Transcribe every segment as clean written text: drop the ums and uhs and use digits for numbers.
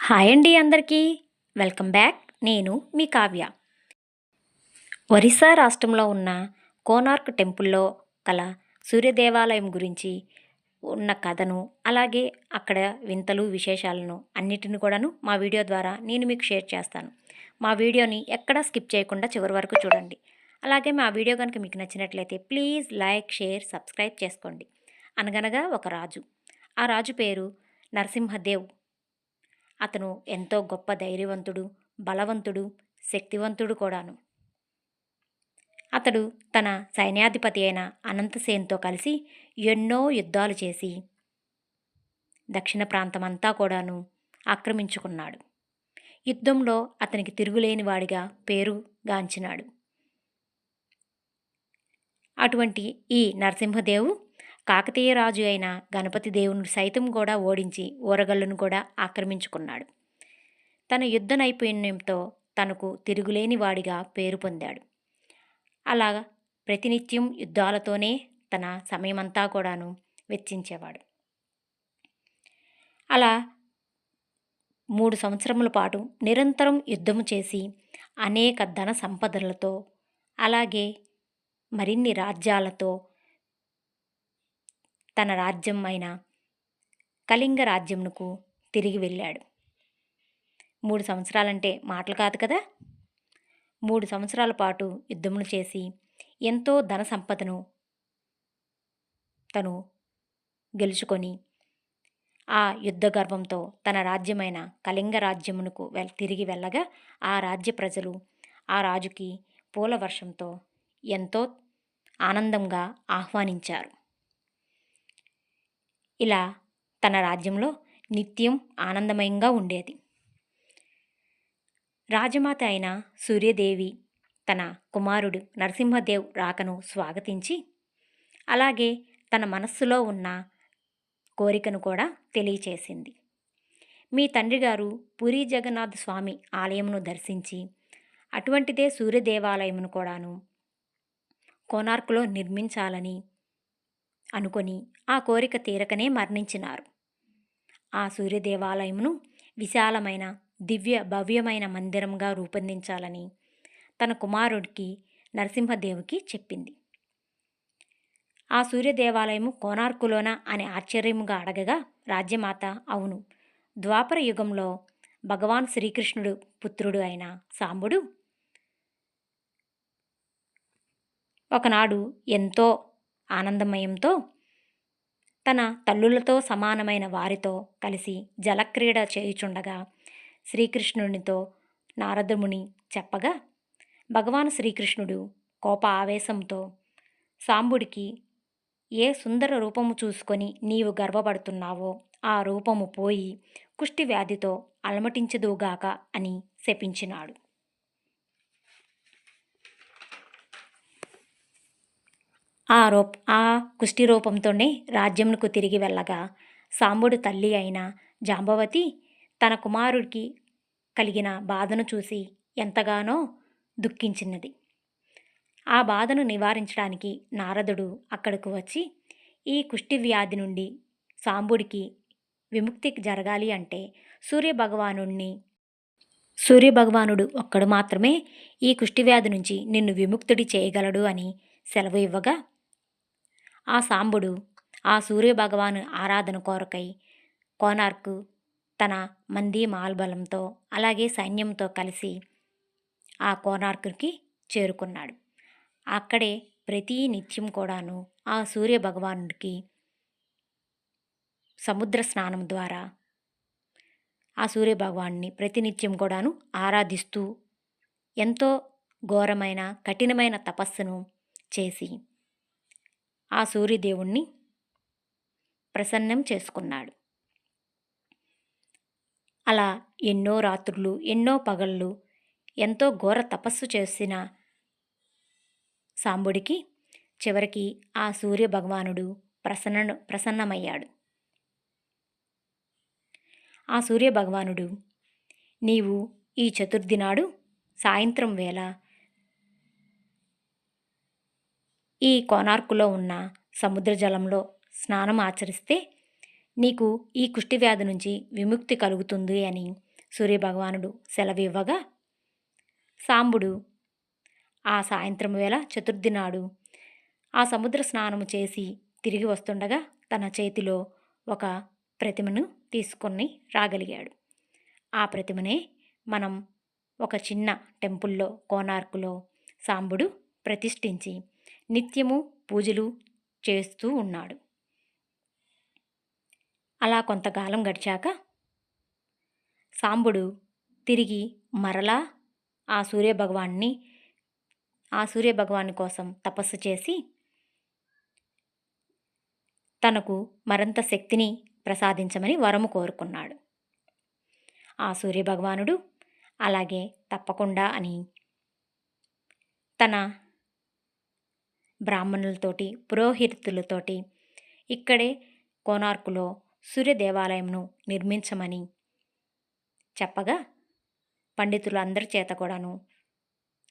Hi అండి అందరికీ. Welcome back. నేను మీ కావ్య. ఒరిస్సా రాష్ట్రంలో ఉన్న కోనార్క్ టెంపుల్లో కల సూర్య దేవాలయం గురించి ఉన్న కథను, అలాగే అక్కడ వింతలు, విశేషాలను అన్నిటిని కూడాను మా వీడియో ద్వారా నేను మీకు షేర్ చేస్తాను. మా వీడియోని ఎక్కడా స్కిప్ చేయకుండా చివరి వరకు చూడండి. అలాగే మా వీడియో కనుక మీకు నచ్చినట్లయితే ప్లీజ్ లైక్, షేర్, సబ్స్క్రైబ్ చేసుకోండి. అనగనగా ఒక రాజు. ఆ రాజు పేరు నరసింహదేవ్. అతను ఎంతో గొప్ప ధైర్యవంతుడు, బలవంతుడు, శక్తివంతుడు కూడాను. అతడు తన సైన్యాధిపతి అయిన అనంతసేన్తో కలిసి ఎన్నో యుద్ధాలు చేసి దక్షిణ ప్రాంతమంతా కూడాను ఆక్రమించుకున్నాడు. యుద్ధంలో అతనికి తిరుగులేని వాడిగా పేరుగాంచినాడు. అటువంటి ఈ నరసింహదేవు కాకతీయ రాజు అయిన గణపతి దేవుని సైతం కూడా ఓడించి ఊరగల్లును కూడా ఆక్రమించుకున్నాడు. తన యుద్ధ నైపుణ్యంతో తనకు తిరుగులేని వాడిగా పేరు పొందాడు. అలా ప్రతినిత్యం యుద్ధాలతోనే తన సమయమంతా కూడాను వెచ్చించేవాడు. అలా 3 సంవత్సరముల పాటు నిరంతరం యుద్ధము చేసి అనేక ధన సంపదలతో, అలాగే మరిన్ని రాజ్యాలతో తన రాజ్యం అయిన కళింగ రాజ్యంకు తిరిగి వెళ్ళాడు. 3 సంవత్సరాలంటే మాటలు కాదు కదా. 3 సంవత్సరాల పాటు యుద్ధములు చేసి ఎంతో ధన సంపదను తను గెలుచుకొని ఆ యుద్ధ గర్వంతో తన రాజ్యమైన కళింగ రాజ్యమునకు తిరిగి వెళ్ళగా ఆ రాజ్య ప్రజలు ఆ రాజుకి పూల వర్షంతో ఎంతో ఆనందంగా ఆహ్వానించారు. ఇలా తన రాజ్యంలో నిత్యం ఆనందమయంగా ఉండేది. రాజమాత అయిన సూర్యదేవి తన కుమారుడు నరసింహదేవ్ రాకను స్వాగతించి, అలాగే తన మనస్సులో ఉన్న కోరికను కూడా తెలియచేసింది. మీ తండ్రి గారు పూరీ జగన్నాథ స్వామి ఆలయమును దర్శించి అటువంటిదే సూర్య దేవాలయమును కూడాను కోనార్కులో నిర్మించాలని అనుకొని ఆ కోరిక తీరకనే మరణించినారు. ఆ సూర్య దేవాలయమును విశాలమైన దివ్య భవ్యమైన మందిరంగా రూపొందించాలని తన కుమారుడికి నరసింహదేవుకి చెప్పింది. ఆ సూర్య దేవాలయము కోనార్కులోనా అని ఆశ్చర్యముగా అడగగా రాజ్యమాత అవును, ద్వాపర యుగంలో భగవాన్ శ్రీకృష్ణుడు పుత్రుడు అయిన సాంబుడు ఒకనాడు ఎంతో ఆనందమయంతో తన తల్లులతో సమానమైన వారితో కలిసి జలక్రీడ చేయుచుండగా శ్రీకృష్ణునితో నారదముని చెప్పగా భగవాన్ శ్రీకృష్ణుడు కోప ఆవేశంతో సాంబుడికి ఏ సుందర రూపము చూసుకొని నీవు గర్వపడుతున్నావో ఆ రూపము పోయి కుష్టి వ్యాధితో అలమటించదుగాక అని శపించినాడు. ఆ కుష్టి రూపంతోనే రాజ్యమునకు తిరిగి వెళ్ళగా సాంబుడు తల్లి అయిన జాంబవతి తన కుమారుడికి కలిగిన బాధను చూసి ఎంతగానో దుఃఖించినది. ఆ బాధను నివారించడానికి నారదుడు అక్కడకు వచ్చి ఈ కుష్టి వ్యాధి నుండి సాంబుడికి విముక్తి జరగాలి అంటే సూర్యభగవానుడు ఒక్కడు మాత్రమే ఈ కుష్టి వ్యాధి నుంచి నిన్ను విముక్తుడి చేయగలడు అని సెలవు ఇవ్వగా ఆ సాంబుడు ఆ సూర్యభగవాను ఆరాధన కోరకై కోనార్కు తన మంది మాల్బలంతో అలాగే సైన్యంతో కలిసి ఆ కోనార్కుకి చేరుకున్నాడు. అక్కడే ప్రతి నిత్యం కూడాను ఆ సూర్య భగవానుడికి సముద్ర స్నానం ద్వారా ఆ సూర్య భగవాన్ని ప్రతినిత్యం కూడాను ఆరాధిస్తూ ఎంతో ఘోరమైన కఠినమైన తపస్సును చేసి ఆ సూర్యదేవుణ్ణి ప్రసన్నం చేసుకున్నాడు. అలా ఎన్నో రాత్రులు ఎన్నో పగళ్ళు ఎంతో ఘోర తపస్సు చేసిన సాంబుడికి చివరికి ఆ సూర్య భగవానుడు ప్రసన్నమయ్యాడు. ఆ సూర్య భగవానుడు నీవు ఈ చతుర్థి నాడు సాయంత్రం వేళ ఈ కోనార్కులో ఉన్న సముద్ర జలంలో స్నానం ఆచరిస్తే నీకు ఈ కుష్టి వ్యాధి నుంచి విముక్తి కలుగుతుంది అని సూర్యభగవానుడు సెలవివ్వగా సాంబుడు ఆ సాయంత్రం వేళ చతుర్థి నాడు ఆ సముద్ర స్నానము చేసి తిరిగి వస్తుండగా తన చేతిలో ఒక ప్రతిమను తీసుకొని రాగలిగాడు. ఆ ప్రతిమనే మనం ఒక చిన్న టెంపుల్లో కోనార్కులో సాంబుడు ప్రతిష్ఠించి నిత్యము పూజలు చేస్తూ ఉన్నాడు. అలా కొంతకాలం గడిచాక సాంబుడు తిరిగి మరలా ఆ సూర్యభగవాన్ని కోసం తపస్సు చేసి తనకు మరింత శక్తిని ప్రసాదించమని వరము కోరుకున్నాడు. ఆ సూర్యభగవానుడు అలాగే తప్పకుండా అని తన బ్రాహ్మణులతోటి పురోహితులతోటి ఇక్కడే కోనార్కులో సూర్య దేవాలయంను నిర్మించమని చెప్పగా పండితులందరి చేత కూడాను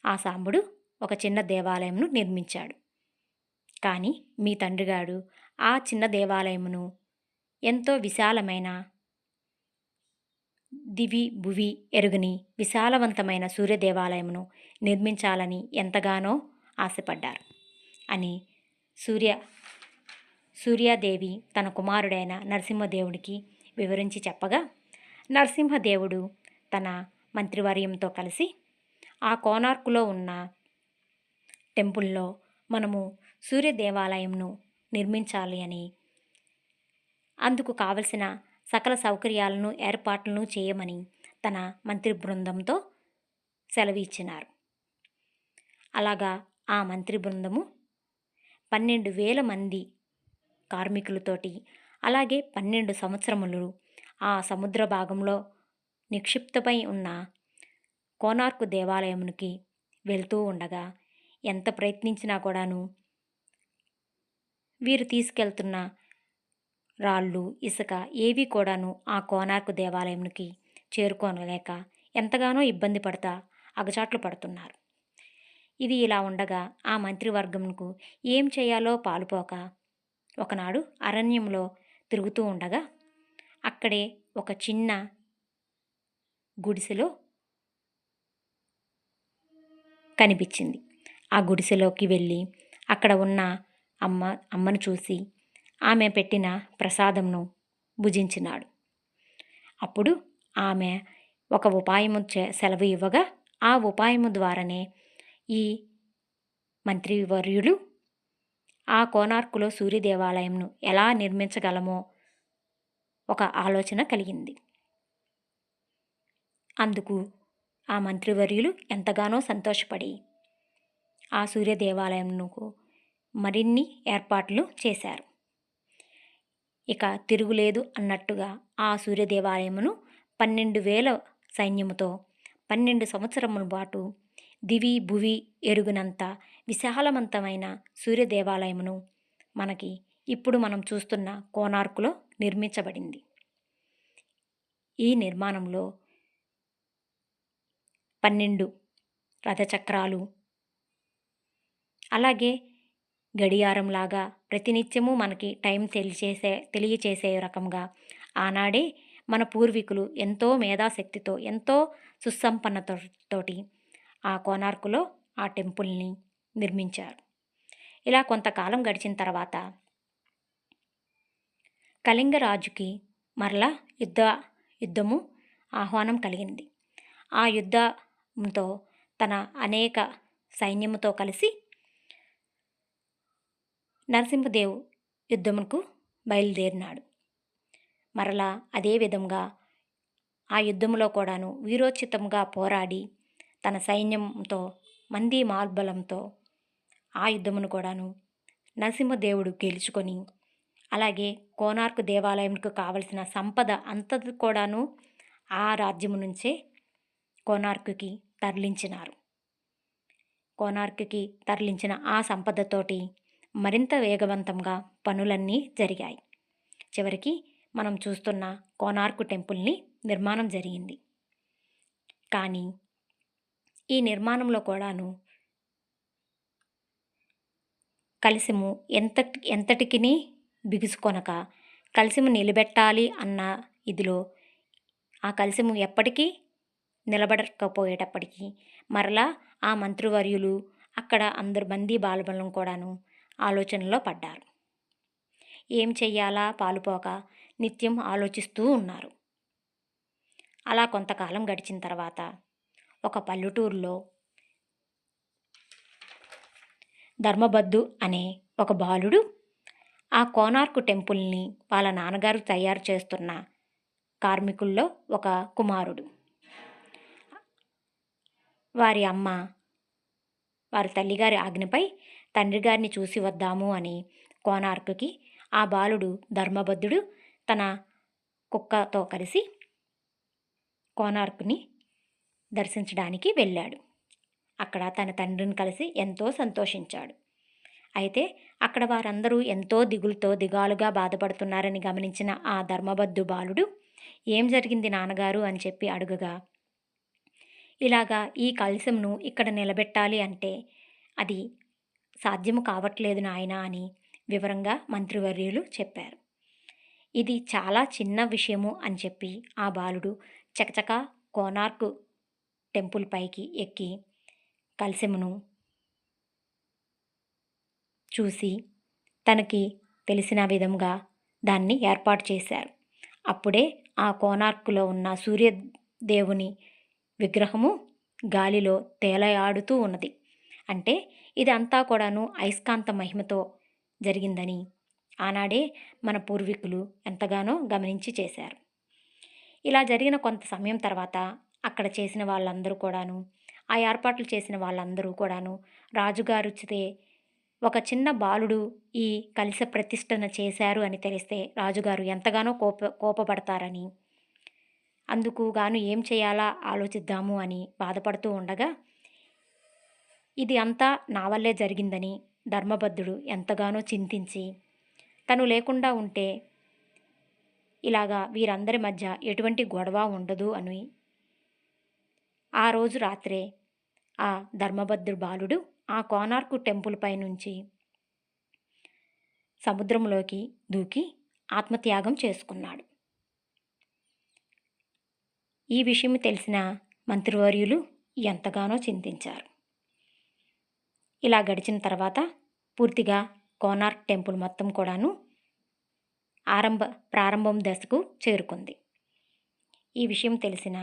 ఆ సాంబుడు ఒక చిన్న దేవాలయంను నిర్మించాడు. కానీ మీ తండ్రిగాడు ఆ చిన్న దేవాలయమును ఎంతో విశాలమైన దివి భువి ఎరుగని విశాలవంతమైన సూర్య దేవాలయమును నిర్మించాలని ఎంతగానో ఆశపడ్డారు అని సూర్యాదేవి తన కుమారుడైన నరసింహదేవుడికి వివరించి చెప్పగా నరసింహదేవుడు తన మంత్రివర్యంతో కలిసి ఆ కోనార్కులో ఉన్న టెంపుల్లో మనము సూర్య దేవాలయంను నిర్మించాలి అని అందుకు కావలసిన సకల సౌకర్యాలను ఏర్పాట్లను చేయమని తన మంత్రి బృందంతో సెలవిచ్చినారు. అలాగా ఆ మంత్రి బృందము 12,000 మంది కార్మికులతోటి అలాగే 12 సంవత్సరములు ఆ సముద్ర భాగంలో నిక్షిప్తమై ఉన్న కోనార్కు దేవాలయమునికి వెళ్తూ ఉండగా ఎంత ప్రయత్నించినా కూడాను వీరు తీసుకెళ్తున్న రాళ్ళు ఇసుక ఏవి కూడాను ఆ కోనార్కు దేవాలయంకి చేరుకోనలేక ఎంతగానో ఇబ్బంది పడతా అగచాట్లు పడుతున్నారు. ఇది ఇలా ఉండగా ఆ మంత్రివర్గంకు ఏం చేయాలో పాలుపోక ఒకనాడు అరణ్యంలో తిరుగుతూ ఉండగా అక్కడే ఒక చిన్న గుడిసెలో కనిపించింది. ఆ గుడిసెలోకి వెళ్ళి అక్కడ ఉన్న అమ్మను చూసి ఆమె పెట్టిన ప్రసాదంను భుజించినాడు. అప్పుడు ఆమె ఒక ఉపాయము సెలవు ఇవ్వగా ఆ ఉపాయము ద్వారానే ఈ మంత్రివర్యులు ఆ కోనార్కులో సూర్య దేవాలయంను ఎలా నిర్మించగలమో ఒక ఆలోచన కలిగింది. అందుకు ఆ మంత్రివర్యులు ఎంతగానో సంతోషపడి ఆ సూర్య దేవాలయంకు మరిన్ని ఏర్పాట్లు చేశారు. ఇక తిరుగులేదు అన్నట్టుగా ఆ సూర్య దేవాలయమును 12,000 సైన్యముతో 12 సంవత్సరముల పాటు దివి భువి ఎరుగునంత విశాలవంతమైన సూర్య దేవాలయమును మనకి ఇప్పుడు మనం చూస్తున్న కోనార్కులో నిర్మించబడింది. ఈ నిర్మాణంలో 12 రథచక్రాలు అలాగే గడియారంలాగా ప్రతినిత్యము మనకి టైం తెలియచేసే రకంగా ఆనాడే మన పూర్వీకులు ఎంతో మేధాశక్తితో ఎంతో సుసంపన్నతతోటి ఆ కోనార్కులో ఆ టెంపుల్ని నిర్మించారు. ఇలా కొంతకాలం గడిచిన తర్వాత కళింగరాజుకి మరలా యుద్ధము ఆహ్వానం కలిగింది. ఆ యుద్ధంతో తన అనేక సైన్యముతో కలిసి నరసింహదేవ్ యుద్ధముకు బయలుదేరినాడు. మరలా అదే విధంగా ఆ యుద్ధంలో కూడాను వీరోచితంగా పోరాడి తన సైన్యంతో మంది మార్బలంతో ఆ యుద్ధమును కూడాను నరసింహదేవుడు గెలుచుకొని అలాగే కోనార్కు దేవాలయంకు కావలసిన సంపద అంతది కూడాను ఆ రాజ్యము నుంచే కోనార్కుకి తరలించినారు. కోనార్కుకి తరలించిన ఆ సంపదతోటి మరింత వేగవంతంగా పనులన్నీ జరిగాయి. చివరికి మనం చూస్తున్న కోనార్కు టెంపుల్ని నిర్మాణం జరిగింది. కానీ ఈ నిర్మాణంలో కూడాను కలశము ఎంతటికిని బిగుసుకొనక కలశము నిలబెట్టాలి అన్న ఇదిలో ఆ కలశము ఎప్పటికీ నిలబడకపోయేటప్పటికీ మరలా ఆ మంత్రివర్యులు అక్కడ అందరు బందీ బాలబలం కూడాను ఆలోచనలో పడ్డారు. ఏం చెయ్యాలా పాలుపోక నిత్యం ఆలోచిస్తూ ఉన్నారు. అలా కొంతకాలం గడిచిన తర్వాత ఒక పల్లెటూరులో ధర్మబద్ధు అనే ఒక బాలుడు ఆ కోనార్కు టెంపుల్ని వాళ్ళ నాన్నగారు తయారు చేస్తున్న కార్మికుల్లో ఒక కుమారుడు. వారి అమ్మ వారి తల్లిగారి ఆజ్ఞపై తండ్రి గారిని చూసి వద్దాము అని కోనార్కుకి ఆ బాలుడు ధర్మబద్ధుడు తన కుక్కతో కలిసి కోనార్కుని దర్శించడానికి వెళ్ళాడు. అక్కడ తన తండ్రిని కలిసి ఎంతో సంతోషించాడు. అయితే అక్కడ వారందరూ ఎంతో దిగులుతో దిగాలుగా బాధపడుతున్నారని గమనించిన ఆ ధర్మబద్ధు బాలుడు ఏం జరిగింది నాన్నగారు అని చెప్పి అడుగగా, ఇలాగా ఈ కలశంను ఇక్కడ నిలబెట్టాలి అంటే అది సాధ్యము కావట్లేదు నాయనా అని వివరంగా మంత్రివర్యులు చెప్పారు. ఇది చాలా చిన్న విషయము అని చెప్పి ఆ బాలుడు చకచకా కోనార్కు టెంపుల్ పైకి ఎక్కి కలశమును చూసి తనకి తెలిసిన విధంగా దాన్ని ఏర్పాటు చేశారు. అప్పుడే ఆ కోనార్కులో ఉన్న సూర్యదేవుని విగ్రహము గాలిలో తేలయాడుతూ ఉన్నది. అంటే ఇదంతా కూడాను అయస్కాంత మహిమతో జరిగిందని ఆనాడే మన పూర్వీకులు ఎంతగానో గమనించి చేశారు. ఇలా జరిగిన కొంత సమయం తర్వాత అక్కడ చేసిన వాళ్ళందరూ కూడాను ఆ ఏర్పాట్లు చేసిన వాళ్ళందరూ కూడాను రాజుగారుచితే ఒక చిన్న బాలుడు ఈ కలశ ప్రతిష్టన చేశారు అని తెలిస్తే రాజుగారు ఎంతగానో కోపపడతారని అందుకు గాను ఏం చేయాలా ఆలోచిద్దాము అని బాధపడుతూ ఉండగా ఇది అంతా నా వల్లే జరిగిందని ధర్మబద్ధుడు ఎంతగానో చింతించి తను లేకుండా ఉంటే ఇలాగా వీరందరి మధ్య ఎటువంటి గొడవ ఉండదు అని ఆ రోజు రాత్రే ఆ ధర్మబద్ధుడు బాలుడు ఆ కోనార్కు టెంపుల్ పై నుంచి సముద్రంలోకి దూకి ఆత్మత్యాగం చేసుకున్నాడు. ఈ విషయం తెలిసిన మంత్రివర్యులు ఎంతగానో చింతించారు. ఇలా గడిచిన తర్వాత పూర్తిగా కోనార్క్ టెంపుల్ మొత్తం కూడాను ప్రారంభం దశకు చేరుకుంది. ఈ విషయం తెలిసిన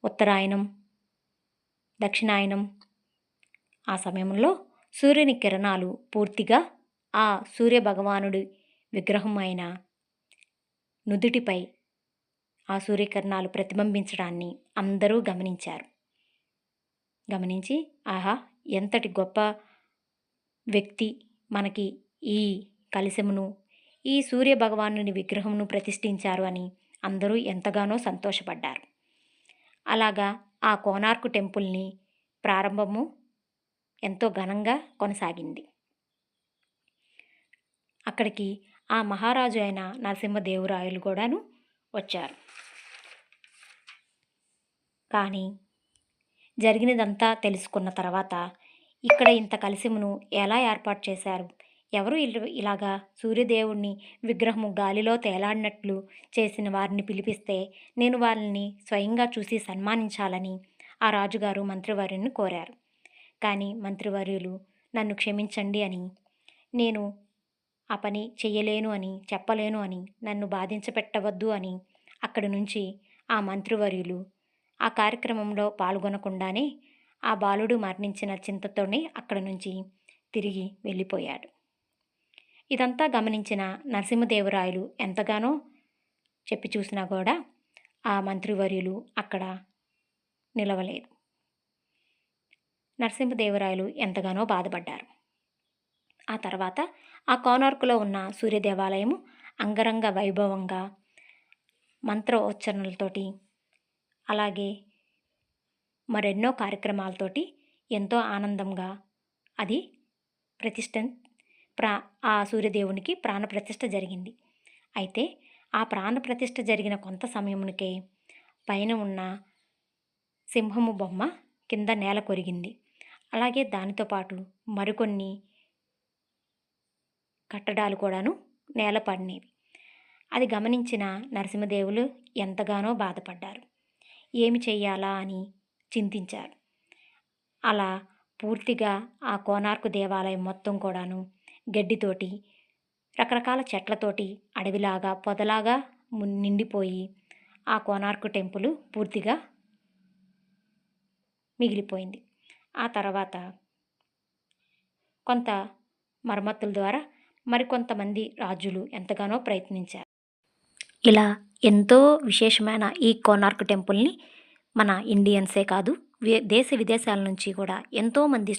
ఉత్తరాయణం, దక్షిణాయనం ఆ సమయంలో సూర్యుని కిరణాలు పూర్తిగా ఆ సూర్యభగవానుడి విగ్రహం అయిన నుదుటిపై ఆ సూర్యకిరణాలు ప్రతిబింబించడాన్ని అందరూ గమనించారు. గమనించి ఆహా ఎంతటి గొప్ప వ్యక్తి మనకి ఈ కలశమును ఈ సూర్యభగవానుని విగ్రహమును ప్రతిష్ఠించారు అని అందరూ ఎంతగానో సంతోషపడ్డారు. అలాగా ఆ కోనార్కు టెంపుల్ని ప్రారంభము ఎంతో ఘనంగా కొనసాగింది. అక్కడికి ఆ మహారాజు అయిన నరసింహదేవరాయలు కూడాను వచ్చారు. కానీ జరిగినదంతా తెలుసుకున్న తర్వాత ఇక్కడ ఇంత కలశమును ఎలా ఏర్పాటు చేశారు, ఎవరు ఇలాగా సూర్యదేవుణ్ణి విగ్రహము గాలిలో తేలాడినట్లు చేసిన వారిని పిలిపిస్తే నేను వారిని స్వయంగా చూసి సన్మానించాలని ఆ రాజుగారు మంత్రివర్యుని కోరారు. కానీ మంత్రివర్యులు నన్ను క్షమించండి అని, నేను ఆ పని చెయ్యలేను అని చెప్పలేను అని, నన్ను బాధించపెట్టవద్దు అని అక్కడి నుంచి ఆ మంత్రివర్యులు ఆ కార్యక్రమంలో పాల్గొనకుండానే ఆ బాలుడు మరణించిన చింతతోనే అక్కడి నుంచి తిరిగి వెళ్ళిపోయాడు. ఇదంతా గమనించిన నరసింహదేవరాయలు ఎంతగానో చెప్పి చూసినా కూడా ఆ మంత్రివర్యులు అక్కడ నిలవలేదు. నరసింహదేవరాయలు ఎంతగానో బాధపడ్డారు. ఆ తర్వాత ఆ కోనార్కులో ఉన్న సూర్య దేవాలయము అంగరంగ వైభవంగా మంత్రోచ్చరణలతోటి అలాగే మరెన్నో కార్యక్రమాలతోటి ఎంతో ఆనందంగా అది ఆ సూర్యదేవునికి ప్రాణప్రతిష్ఠ జరిగింది. అయితే ఆ ప్రాణప్రతిష్ఠ జరిగిన కొంత సమయమునికే పైన ఉన్న సింహము బొమ్మ కింద నేల కొరిగింది. అలాగే దానితో పాటు మరికొన్ని కట్టడాలు కూడాను నేల పడినవి. అది గమనించిన నరసింహదేవులు ఎంతగానో బాధపడ్డారు. ఏమి చెయ్యాలా అని చింతించారు. అలా పూర్తిగా ఆ కోనార్కు దేవాలయం మొత్తం కూడాను గడ్డితోటి, రకరకాల చెట్లతోటి అడవిలాగా, పొదలాగా నిండిపోయి ఆ కోనార్కు టెంపుల్ పూర్తిగా మిగిలిపోయింది. ఆ తర్వాత కొంత మరమ్మతుల ద్వారా మరికొంతమంది రాజులు ఎంతగానో ప్రయత్నించారు. ఇలా ఎంతో విశేషమైన ఈ కోనార్క్ టెంపుల్ని మన ఇండియన్సే కాదు, దేశ విదేశాల నుంచి కూడా ఎంతోమంది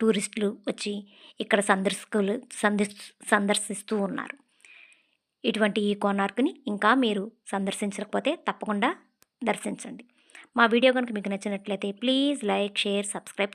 టూరిస్టులు వచ్చి ఇక్కడ సందర్శిస్తూ ఉన్నారు. ఇటువంటి ఈ కోనార్క్ని ఇంకా మీరు సందర్శించకపోతే తప్పకుండా దర్శించండి. మా వీడియో కనుక మీకు నచ్చినట్లయితే ప్లీజ్ లైక్, షేర్, సబ్స్క్రైబ్